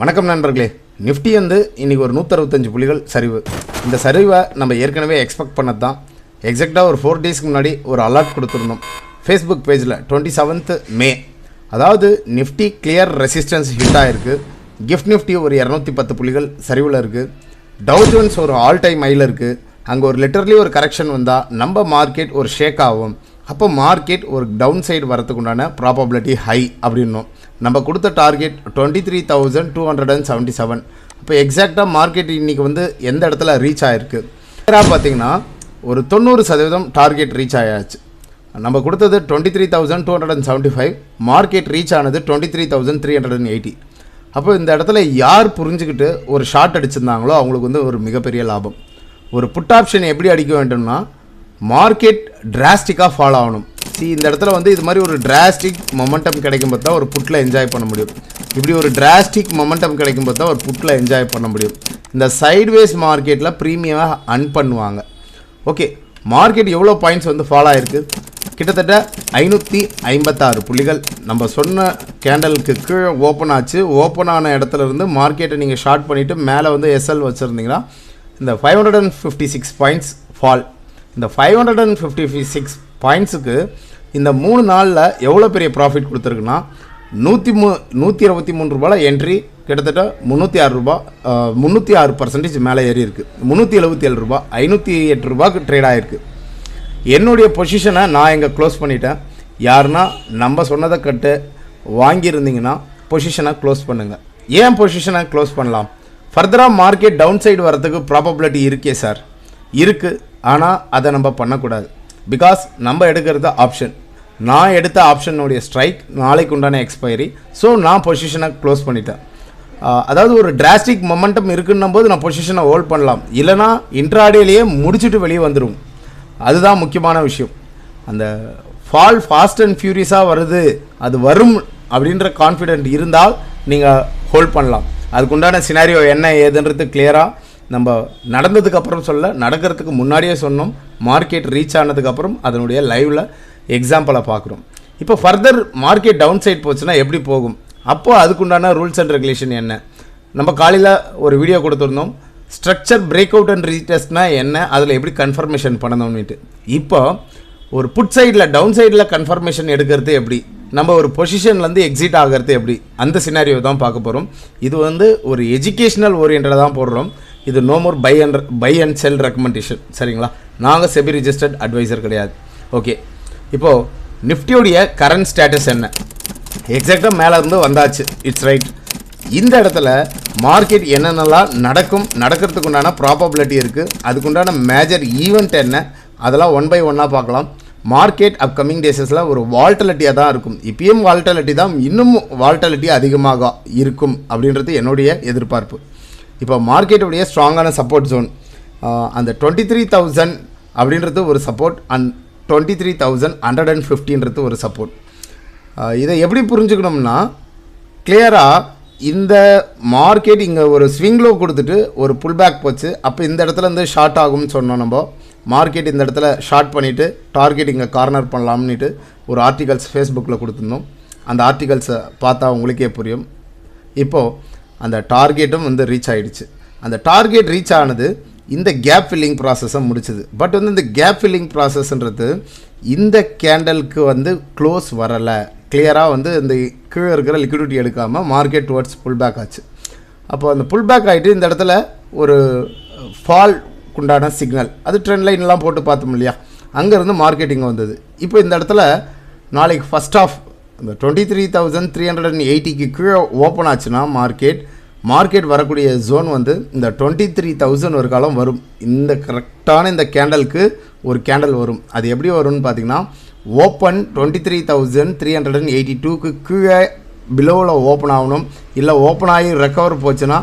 வணக்கம் நண்பர்களே. நிஃப்டி வந்து இன்றைக்கி ஒரு 165 புள்ளிகள் சரிவு. இந்த சரிவை நம்ம ஏற்கனவே எக்ஸ்பெக்ட் பண்ணது தான். எக்ஸாக்டாக ஒரு 4 டேஸ்க்கு முன்னாடி ஒரு அலர்ட் கொடுத்துருந்தோம் ஃபேஸ்புக் பேஜில் 27th மே. அதாவது நிஃப்டி கிளியர் ரெசிஸ்டன்ஸ் ஹிட் ஆகிருக்கு. கிஃப்ட் நிஃப்டி ஒரு 210 புள்ளிகள் சரிவில் இருக்குது. டவ் ஜோன்ஸ் ஒரு ஆல் டைம் ஹையில் இருக்குது. அங்கே ஒரு லிட்டர்லி ஒரு கரெக்ஷன் வந்தால் நம்ம மார்க்கெட் ஒரு ஷேக் ஆகும். அப்போ மார்க்கெட் ஒரு டவுன் சைடு வரத்துக்குண்டான ப்ராபபிலிட்டி ஹை அப்படின்னும். நம்ம கொடுத்த டார்கெட் 23,277. அப்போ எக்ஸாக்டாக மார்க்கெட் இன்றைக்கி வந்து எந்த இடத்துல ரீச் ஆகிருக்கு பார்த்தீங்கன்னா ஒரு 90% டார்கெட் ரீச் ஆயாச்சு. நம்ம கொடுத்தது 23,275, மார்க்கெட் ரீச் ஆனது 23,380. அப்போ இந்த இடத்துல யார் புரிஞ்சுக்கிட்டு ஒரு ஷார்ட் அடிச்சிருந்தாங்களோ அவங்களுக்கு வந்து ஒரு மிகப்பெரிய லாபம். ஒரு புட் ஆப்ஷன் எப்படி அடிக்க வேண்டும்னா மார்க்கெட் டிராஸ்டிக்காக ஃபாலோ ஆகணும். இந்த இடத்துல வந்து இது மாதிரி ஒரு டிராஸ்டிக் மொமெண்டம் கிடைக்கும்போது தான் ஒரு புட்டில் என்ஜாய் பண்ண முடியும். இப்படி ஒரு டிராஸ்டிக் மொமெண்டம் கிடைக்கும்போது தான் ஒரு புட்டில் என்ஜாய் பண்ண முடியும். இந்த சைட்வேஸ் மார்க்கெட்டில் ப்ரீமியமாக அன் பண்ணுவாங்க. ஓகே, மார்க்கெட் எவ்வளோ பாயிண்ட்ஸ் வந்து ஃபாலோ ஆகிருக்கு? கிட்டத்தட்ட 556 புள்ளிகள். நம்ம சொன்ன கேண்டலுக்கு கீழே ஓப்பன் ஆச்சு. ஓப்பன் ஆன இடத்துல இருந்து மார்க்கெட்டை நீங்கள் ஷார்ட் பண்ணிவிட்டு மேலே வந்து எஸ்எல் வச்சுருந்தீங்கன்னா இந்த 556 பாயிண்ட்ஸ் ஃபால். இந்த 556 பாயிண்ட்ஸுக்கு இந்த 3 நாளில் எவ்வளோ பெரிய ப்ராஃபிட் கொடுத்துருக்குன்னா 123 ரூபாயில் என்ட்ரி, கிட்டத்தட்ட 306 ரூபா, 306% மேலே ஏறி இருக்குது. 377 ரூபா, 508 ரூபாய்க்கு ட்ரேட் ஆகிருக்கு. என்னுடைய பொசிஷனை நான் எங்கே க்ளோஸ் பண்ணிட்டேன். யாருன்னா நம்ம சொன்னதை கட்டு வாங்கியிருந்தீங்கன்னா பொசிஷனை க்ளோஸ் பண்ணுங்கள். ஏன் பொசிஷனை க்ளோஸ் பண்ணலாம்? ஃபர்தராக மார்க்கெட் டவுன் சைடு வரதுக்கு ப்ராபபிலிட்டி இருக்கே சார், இருக்குது. ஆனால் அதை நம்ம பண்ணக்கூடாது. பிகாஸ் நம்ம எடுக்கிறது ஆப்ஷன். நான் எடுத்த ஆப்ஷனுடைய ஸ்ட்ரைக் நாளைக்கு உண்டான எக்ஸ்பைரி. ஸோ நான் பொசிஷனை க்ளோஸ் பண்ணிட்டேன். அதாவது ஒரு டிராஸ்டிக் மொமெண்டம் இருக்குன்னும் போது நான் பொசிஷனை ஹோல்ட் பண்ணலாம். இல்லைனா இன்ட்ராடேலேயே முடிச்சுட்டு வெளியே வந்துடும். அதுதான் முக்கியமான விஷயம். அந்த ஃபால் ஃபாஸ்ட் அண்ட் ஃபியூரியஸாக வருது, அது வரும் அப்படின்ற கான்ஃபிடென்ட் இருந்தால் நீங்கள் ஹோல்ட் பண்ணலாம். அதுக்குண்டான சினாரியோ என்ன ஏதுன்றது கிளியராக நம்ம நடந்ததுக்கப்புறம் சொல்ல, நடக்கிறதுக்கு முன்னாடியே சொன்னோம். மார்க்கெட் ரீச் ஆனதுக்கப்புறம் அதனுடைய லைவில் எக்ஸாம்பிளை பார்க்குறோம். இப்போ ஃபர்தர் மார்க்கெட் டவுன் சைட் போச்சுன்னா எப்படி போகும்? அப்போது அதுக்குண்டான ரூல்ஸ் அண்ட் ரெகுலேஷன் என்ன? நம்ம காலையில் ஒரு வீடியோ கொடுத்துருந்தோம். ஸ்ட்ரக்சர் பிரேக் அவுட் அண்ட் ரீடெஸ்ட்னா என்ன, அதில் எப்படி கன்ஃபர்மேஷன் பண்ணணும்னுட்டு. இப்போ ஒரு புட் சைடில் டவுன் சைடில் கன்ஃபர்மேஷன் எடுக்கிறது எப்படி, நம்ம ஒரு பொசிஷன்லேருந்து எக்ஸிட் ஆகிறது எப்படி, அந்த சினாரியோ தான் பார்க்க போகிறோம். இது வந்து ஒரு எஜுகேஷ்னல் ஓரியன்டாக தான் போடுறோம். இது no more buy and sell recommendation, சரிங்களா? நாங்கள் செபி ரிஜிஸ்டர்ட் அட்வைசர் கிடையாது. ஓகே, இப்போது நிஃப்டியோடைய கரண்ட் ஸ்டேட்டஸ் என்ன? எக்ஸாக்டாக மேலே இருந்து வந்தாச்சு. It's right. இந்த இடத்துல மார்க்கெட் என்னென்னலாம் நடக்கிறதுக்கு உண்டான ப்ராபபிலிட்டி இருக்குது, அதுக்குண்டான மேஜர் ஈவெண்ட் என்ன, அதெல்லாம் ஒன் பை ஒன்னாக பார்க்கலாம். மார்க்கெட் அப்கமிங் டேஸஸில் ஒரு வால்டலிட்டியாக தான் இருக்கும். இப்பயும் வால்டலிட்டி தான், இன்னும் வால்டலிட்டி அதிகமாக இருக்கும் அப்படின்றது என்னுடைய எதிர்பார்ப்பு. இப்போ மார்க்கெட்டுடைய ஸ்ட்ராங்கான சப்போர்ட் ஜோன் அந்த 23,000 அப்படின்றது ஒரு சப்போர்ட், அண்ட் 23,150 ஒரு சப்போர்ட். இதை எப்படி புரிஞ்சுக்கணும்னா கிளியராக இந்த மார்க்கெட் இங்கே ஒரு ஸ்விங் லோ கொடுத்துட்டு ஒரு புல் பேக் போச்சு. அப்போ இந்த இடத்துல இருந்து ஷார்ட் ஆகும்னு சொன்னோம். நம்ம மார்க்கெட் இந்த இடத்துல ஷார்ட் பண்ணிவிட்டு டார்கெட் இங்கே கார்னர் பண்ணலாம்னுட்டு ஒரு ஆர்டிகல்ஸ் ஃபேஸ்புக்கில் கொடுத்துருந்தோம். அந்த ஆர்டிகல்ஸை பார்த்தா உங்களுக்கே புரியும். இப்போது அந்த டார்கெட்டும் வந்து ரீச் ஆகிடுச்சு. அந்த டார்கெட் ரீச் ஆனது இந்த கேப் ஃபில்லிங் ப்ராசஸை முடிச்சுது. பட் வந்து இந்த கேப் ஃபில்லிங் ப்ராசஸ்ன்றது இந்த கேண்டலுக்கு வந்து க்ளோஸ் வரலை. கிளியராக வந்து இந்த கீழே இருக்கிற லிக்விடிட்டி எடுக்காமல் மார்க்கெட் டுவர்ட்ஸ் புல் பேக் ஆச்சு. அப்போ அந்த புல் பேக் ஆகிட்டு இந்த இடத்துல ஒரு ஃபால் உண்டான சிக்னல், அது ட்ரெண்ட் லைன்லாம் போட்டு பார்த்தோம் இல்லையா, அங்கேருந்து மார்க்கெட்டிங் வந்தது. இப்போ இந்த இடத்துல நாளைக்கு ஃபஸ்ட் ஆஃப் இந்த 23,380க்கு கீழே ஓப்பன் ஆச்சுன்னா மார்க்கெட் வரக்கூடிய ஜோன் வந்து இந்த 23,000 ஒரு காலம் வரும். இந்த கரெக்டான இந்த கேண்டலுக்கு ஒரு கேண்டல் வரும். அது எப்படி வரும்னு பார்த்தீங்கன்னா ஓப்பன் 23,382க்கு கீழே பிலோவில் ஓப்பன் ஆகணும். இல்லை ஓப்பன் ஆகி ரெக்கவர் போச்சுன்னா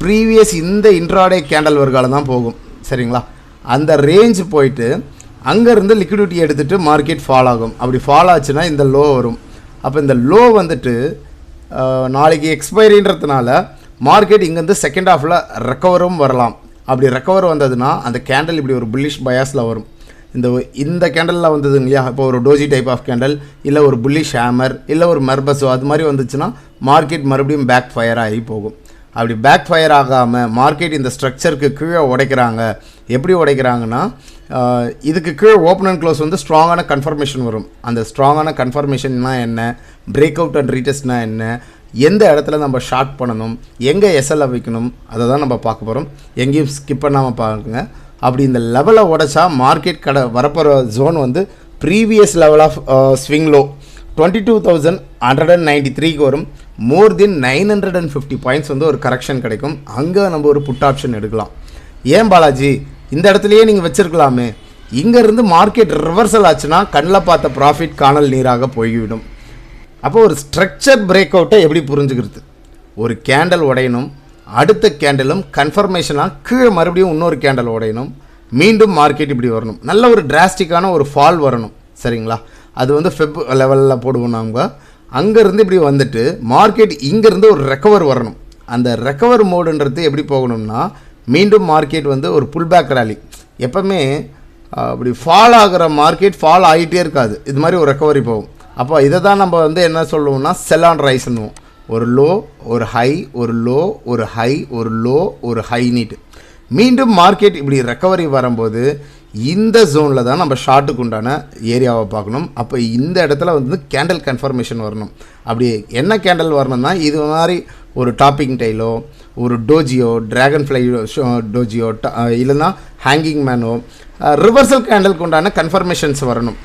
ப்ரீவியஸ் இந்த இன்ட்ராடே கேண்டல் ஒரு காலம் தான் போகும், சரிங்களா? அந்த ரேஞ்ச் போயிட்டு அங்கேருந்து லிக்விடிட்டி எடுத்துகிட்டு மார்க்கெட் ஃபால் ஆகும். அப்படி ஃபால் ஆச்சுன்னா இந்த லோ வரும். அப்போ இந்த லோ வந்துட்டு நாளைக்கு எக்ஸ்பைரின்றதுனால மார்க்கெட் இங்கேருந்து செகண்ட் ஹாஃபில் ரெக்கவரும் வரலாம். அப்படி ரெக்கவர் வந்ததுன்னா அந்த கேண்டல் இப்படி ஒரு புல்லிஷ் பயாஸில் வரும். இந்த கேண்டலில் வந்ததுங்க இல்லையா, இப்போ ஒரு டோஜி டைப் ஆஃப் கேண்டல் இல்லை ஒரு புல்லிஷ் ஹேமர் இல்லை ஒரு மெர்பஸோ அது மாதிரி வந்துச்சுன்னா மார்க்கெட் மறுபடியும் பேக் ஃபயர் ஆகி போகும். அப்படி பேக் ஃபயர் ஆகாமல் மார்க்கெட் இந்த ஸ்ட்ரக்சருக்கு கீழே உடைக்கிறாங்க. எப்படி உடைக்கிறாங்கன்னா, இதுக்கு கீழே ஓப்பன் அண்ட் க்ளோஸ் வந்து ஸ்ட்ராங்கான கன்ஃபர்மேஷன் வரும். அந்த ஸ்ட்ராங்கான கன்ஃபர்மேஷன்னா என்ன, பிரேக் அவுட் அண்ட் ரீடெஸ்ட்னா என்ன, எந்த இடத்துல நம்ம ஷார்ட் பண்ணணும், எங்கே எஸ்எல்ஐ வைக்கணும், அதை தான் நம்ம பார்க்க போகிறோம். எங்கேயும் ஸ்கிப் பண்ணாமல் பாருங்க. அப்படி இந்த லெவலை உடைச்சா மார்க்கெட் வரப்போகிற ஜோன் வந்து previous level of swing low 22,193க்கு வரும். மோர் தென் 950 பாயிண்ட்ஸ் வந்து ஒரு கரெக்ஷன் கிடைக்கும். அங்கே நம்ம ஒரு புட் ஆப்ஷன் எடுக்கலாம். ஏன் பாலாஜி இந்த இடத்துலையே நீங்கள் வச்சுருக்கலாமே, இங்கேருந்து மார்க்கெட் ரிவர்சல் ஆச்சுன்னா கண்ணில் பார்த்த ப்ராஃபிட் காணல் நீராக போய்விடும். அப்போ ஒரு ஸ்ட்ரக்சர் பிரேக் அவுட்டை எப்படி புரிஞ்சுக்கிறது? ஒரு கேண்டல் உடையணும், அடுத்த கேண்டலும் கன்ஃபர்மேஷனாக கீழே மறுபடியும் இன்னொரு கேண்டல் உடையணும், மீண்டும் மார்க்கெட் இப்படி வரணும், நல்ல ஒரு டிராஸ்டிக்கான ஒரு ஃபால் வரணும். சரிங்களா? அது வந்து ஃபெப் லெவலில் போடுவோம் நாங்கள். அங்கேருந்து இப்படி வந்துட்டு மார்க்கெட் இங்கேருந்து ஒரு ரெக்கவர் வரணும். அந்த ரெக்கவர் மோடுன்றது எப்படி போகணும்னா, மீண்டும் மார்க்கெட் வந்து ஒரு புல் பேக் ரேலி. எப்போவுமே அப்படி ஃபால் ஆகிற மார்க்கெட் ஃபால் ஆகிட்டே இருக்காது, இது மாதிரி ஒரு ரெக்கவரி போகும். அப்போ இதை தான் நம்ம வந்து என்ன சொல்லுவோம்னா செல் ஆன் ரைஸ்ன்னுவோம். ஒரு லோ, ஒரு ஹை, ஒரு லோ, ஒரு ஹை, ஒரு லோ, ஒரு ஹை நீட்டு. மீண்டும் மார்க்கெட் இப்படி ரெக்கவரி வரும்போது இந்த ஜோனில் தான் நம்ம ஷார்ட்டுக்கு உண்டான ஏரியாவை பார்க்கணும். அப்போ இந்த இடத்துல வந்து கேண்டல் கன்ஃபர்மேஷன் வரணும். அப்படி என்ன கேண்டல் வரணும்னா, இது மாதிரி ஒரு டாப்பிங் டைலோ, ஒரு டோஜியோ, ட்ராகன் ஃப்ளை டோஜியோ, இல்லைன்னா ஹேங்கிங் மேனோ, ரிவர்சல் கேண்டலுக்கு உண்டான கன்ஃபர்மேஷன்ஸ் வரணும்.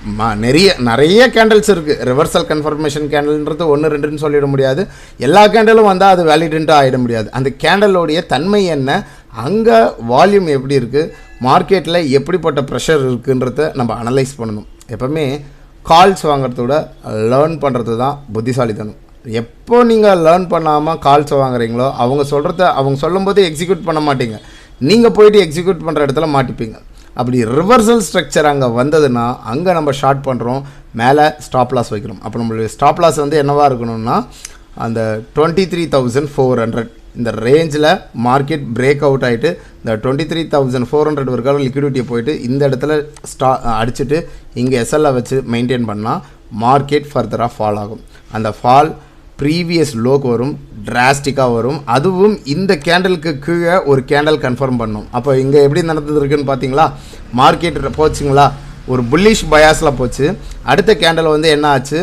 நிறைய கேண்டல்ஸ் இருக்குது. ரிவர்சல் கன்ஃபர்மேஷன் கேண்டல்ன்றது 1 2ன்னு சொல்லிட முடியாது. எல்லா கேண்டலும் வந்தால் அது வேலிடென்ட்டாக ஆகிட முடியாது. அந்த கேண்டலோடைய தன்மை என்ன, அங்கே வால்யூம் எப்படி இருக்குது, மார்க்கெட்டில் எப்படிப்பட்ட ப்ரெஷர் இருக்குன்றத நம்ம அனலைஸ் பண்ணணும். எப்போவுமே கால்ஸ் வாங்குறதோட லேர்ன் பண்ணுறது தான் புத்திசாலித்தனம். எப்போ நீங்கள் லேர்ன் பண்ணாமல் கால்ஸ் வாங்குறீங்களோ அவங்க சொல்லும்போது எக்ஸிக்யூட் பண்ண மாட்டீங்க, நீங்கள் போயிட்டு எக்ஸிக்யூட் பண்ணுற இடத்துல மாட்டிப்பீங்க. அப்படி ரிவர்சல் ஸ்ட்ரக்சர் அங்கே வந்ததுன்னா அங்கே நம்ம ஷார்ட் பண்ணுறோம், மேலே ஸ்டாப் லாஸ் வைக்கிறோம். அப்போ நம்மளுடைய ஸ்டாப் லாஸ் வந்து என்னவாக இருக்கணும்னா அந்த 23,400 இந்த ரேஞ்சில் மார்க்கெட் பிரேக் அவுட் ஆகிட்டு இந்த 23,400 வரைக்கும் லிக்விடிட்டியை போயிட்டு இந்த இடத்துல அடிச்சுட்டு இங்கே எஸ்எல்ஐ வச்சு மெயின்டைன் பண்ணால் மார்க்கெட் ஃபர்தராக ஃபால் ஆகும். அந்த ஃபால் ப்ரீவியஸ் லோக்கு வரும், டிராஸ்டிக்காக வரும். அதுவும் இந்த கேண்டலுக்கு கீழே ஒரு கேண்டல் கன்ஃபார்ம் பண்ணும். அப்போ இங்கே எப்படி நடந்துருக்குன்னு பார்த்தீங்களா, மார்க்கெட் போச்சுங்களா, ஒரு புல்லிஷ் பயாஸில் போச்சு. அடுத்த கேண்டல் வந்து என்ன ஆச்சு,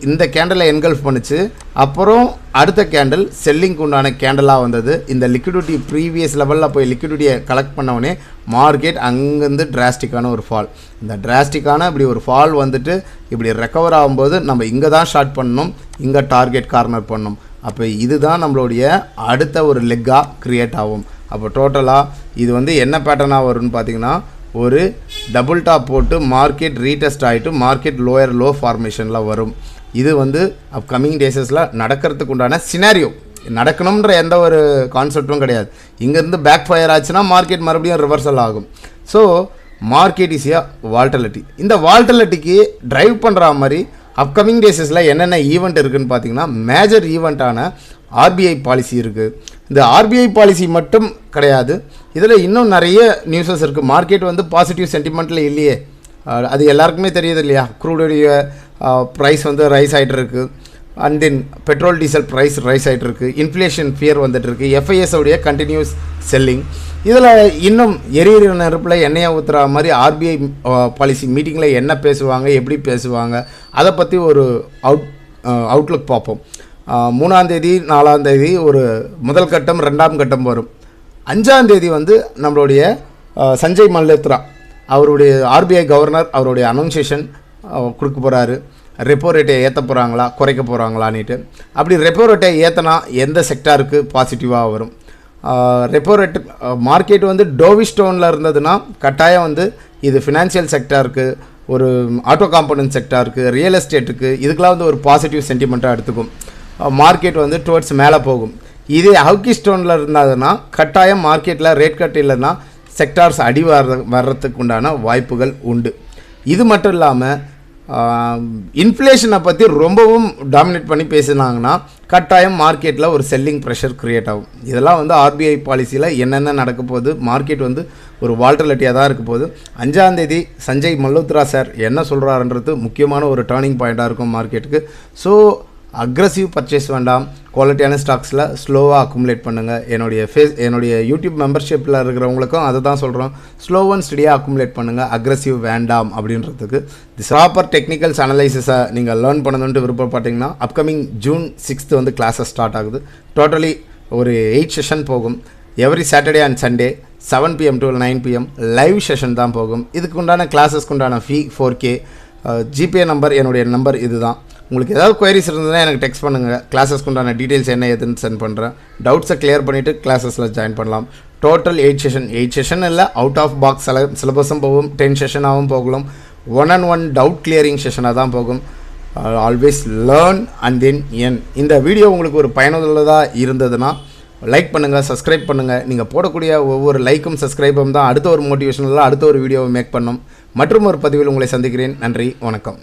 இந்த கேண்டலை என்கல்ஃப் பண்ணிச்சு. அப்புறம் அடுத்த கேண்டல் செல்லிங்க்கு உண்டான கேண்டலாக வந்தது. இந்த லிக்விடிட்டி ப்ரீவியஸ் லெவலில் போய் லிக்விடிட்டியை கலெக்ட் பண்ணவுடனே மார்க்கெட் அங்கேருந்து டிராஸ்டிக்கான ஒரு ஃபால். இந்த டிராஸ்டிக்கான இப்படி ஒரு ஃபால் வந்துட்டு இப்படி ரெக்கவர் ஆகும்போது நம்ம இங்கே தான் ஷார்ட் பண்ணணும், இங்கே டார்கெட் கார்னர் பண்ணணும். அப்போ இதுதான் நம்மளுடைய அடுத்த ஒரு லெக்காக க்ரியேட் ஆகும். அப்போ டோட்டலாக இது வந்து என்ன பேட்டர்னாக வரும்னு பார்த்தீங்கன்னா, ஒரு டபுள் டாப் போட்டு மார்க்கெட் ரீடெஸ்ட் ஆகிட்டு மார்க்கெட் லோயர் லோ ஃபார்மேஷனில் வரும். இது வந்து அப்கமிங் டேஸஸில் நடக்கிறதுக்கு உண்டான சினாரியோ. நடக்கணுன்ற எந்த ஒரு கான்செப்டும் கிடையாது. இங்கேருந்து பேக் ஃபயர் ஆச்சுன்னா மார்க்கெட் மறுபடியும் ரிவர்சல் ஆகும். So market is volatility. இந்த வால்டலிட்டிக்கு ட்ரைவ் பண்ணுற மாதிரி அப்கமிங் டேஸஸில் என்னென்ன ஈவெண்ட் இருக்குதுன்னு பார்த்தீங்கன்னா, மேஜர் ஈவெண்ட்டான ஆர்பிஐ பாலிசி இருக்குது. இந்த ஆர்பிஐ பாலிசி மட்டும் கிடையாது, இதில் இன்னும் நிறைய நியூஸஸ் இருக்குது. மார்க்கெட் வந்து பாசிட்டிவ் சென்டிமெண்ட்டில் இல்லையே, அது எல்லாருக்குமே தெரியுது இல்லையா. க்ரூடுடைய ப்ரைஸ் வந்து ரைஸ் ஆகிட்டு இருக்குது, and then petrol diesel price rise ஆகிட்டு இருக்குது, இன்ஃப்ளேஷன் ஃபியர் வந்துட்டுருக்கு, எஃப்ஐஎஸ் உடைய கண்டினியூஸ் செல்லிங். இதில் இன்னும் எரியிற நெருப்பில் எண்ணெயை ஊற்றுற மாதிரி ஆர்பிஐ பாலிசி மீட்டிங்கில் என்ன பேசுவாங்க, எப்படி பேசுவாங்க, அதை பற்றி ஒரு அவுட்லுக் பார்ப்போம். 3ஆம் தேதி 4ஆம் தேதி ஒரு முதல் கட்டம், 2ஆம் கட்டம் வரும். 5ஆம் தேதி வந்து நம்மளுடைய சஞ்சய் மல்ஹோத்ரா அவருடைய ஆர்பிஐ கவர்னர் அவருடைய அனௌன்சேஷன் கொடுக்க போகிறாரு. ரெப்போ ரேட்டை ஏற்ற போகிறாங்களா குறைக்க போகிறாங்களான்னுட்டு. அப்படி ரெப்போ ரேட்டை ஏற்றினா எந்த செக்டாருக்கு பாசிட்டிவாக வரும்? ரெப்போ ரேட்டு மார்க்கெட் வந்து டோவிஷ் டோனில் இருந்ததுன்னா கட்டாயம் வந்து இது ஃபினான்ஷியல் செக்டாருக்கு, ஒரு ஆட்டோ காம்பனன்ட் செக்டாருக்கு, ரியல் எஸ்டேட்டுக்கு, இதுக்கெலாம் வந்து ஒரு பாசிட்டிவ் சென்டிமெண்ட்டாக எடுத்துக்கும். மார்க்கெட் வந்து டுவர்ட்ஸ் மேலே போகும். இதே ஹவுக்கி ஸ்டோனில் இருந்ததுன்னா கட்டாயம் மார்க்கெட்டில் ரேட் கட் இல்லைன்னா செக்டார்ஸ் அடி வர்றதுக்கு உண்டான வாய்ப்புகள் உண்டு. இது மட்டும் இல்லாமல் இன்ஃப்ளேஷனை பற்றி ரொம்பவும் டாமினேட் பண்ணி பேசுனாங்கன்னா கட்டாயம் மார்க்கெட்டில் ஒரு செல்லிங் ப்ரெஷர் க்ரியேட் ஆகும். இதெல்லாம் வந்து ஆர்பிஐ பாலிசியில் என்னென்ன நடக்க போகுது, மார்க்கெட் வந்து ஒரு வால்டலிட்டியாக தான் இருக்க போகுது. 5ஆம் தேதி சஞ்சய் மல்ஹோத்ரா சார் என்ன சொல்கிறாருன்றது முக்கியமான ஒரு டேர்னிங் பாயிண்ட்டாக இருக்கும் மார்க்கெட்டுக்கு. ஸோ அக்ரஸிவ் பர்ச்சேஸ் வேண்டாம், குவாலிட்டியான ஸ்டாக்ஸில் ஸ்லோவாக அக்குமுலேட் பண்ணுங்கள். என்னுடைய யூடியூப் மெம்பர்ஷிப்பில் இருக்கிறவங்களுக்கும் அதை தான் சொல்கிறோம், ஸ்லோ அண்ட் ஸ்டடியாக அக்குமுலேட் பண்ணுங்கள், அக்ரஸிவ் வேண்டாம் அப்படின்றதுக்கு. தி ப்ராப்பர் டெக்னிக்கல்ஸ் அனலைசிஸை நீங்கள் லேர்ன் பண்ணணுன்ட்டு விருப்பப்பட்டீங்கன்னா அப்கமிங் June 6 வந்து கிளாஸஸ் ஸ்டார்ட் ஆகுது. டோட்டலி ஒரு 8 செஷன் போகும். Every Saturday and Sunday 7 PM to 9 PM live session தான் போகும். இதுக்கு உண்டான கிளாஸஸ்க்கு உண்டான ஃபீ 4K. ஜிபே நம்பர், என்னுடைய நம்பர் இது தான். உங்களுக்கு ஏதாவது குவரிஸ் இருந்ததுன்னா எனக்கு டெக்ஸ்ட் பண்ணுங்கள். கிளாஸஸ்க்கு உண்டான டீட்டெயில்ஸ் என்ன ஏதுன்னு சென்ட் பண்ணுறேன். டவுட்ஸை கிளியர் பண்ணிவிட்டு கிளாஸஸில் ஜாயின் பண்ணலாம். டோட்டல் 8 செஷன் இல்லை, அவுட் ஆஃப் பாக்ஸ் சிலபஸும் போகும், 10 செஷனாகவும் போகலாம். 1-on-1 டவுட் கிளியரிங் செஷனாக தான் போகும். ஆல்வேஸ் லேர்ன் அண்ட் தென் என். இந்த வீடியோ உங்களுக்கு ஒரு பயனுள்ளதாக இருந்ததுன்னா லைக் பண்ணுங்கள், சப்ஸ்கிரைப் பண்ணுங்கள். நீங்கள் போடக்கூடிய ஒவ்வொரு லைக்கும் சப்ஸ்கிரைபும் தான் அடுத்த ஒரு மோட்டிவேஷனில் அடுத்த ஒரு வீடியோவை மேக் பண்ணோம். மற்றும் ஒரு பதிவில் உங்களை சந்திக்கிறேன். நன்றி, வணக்கம்.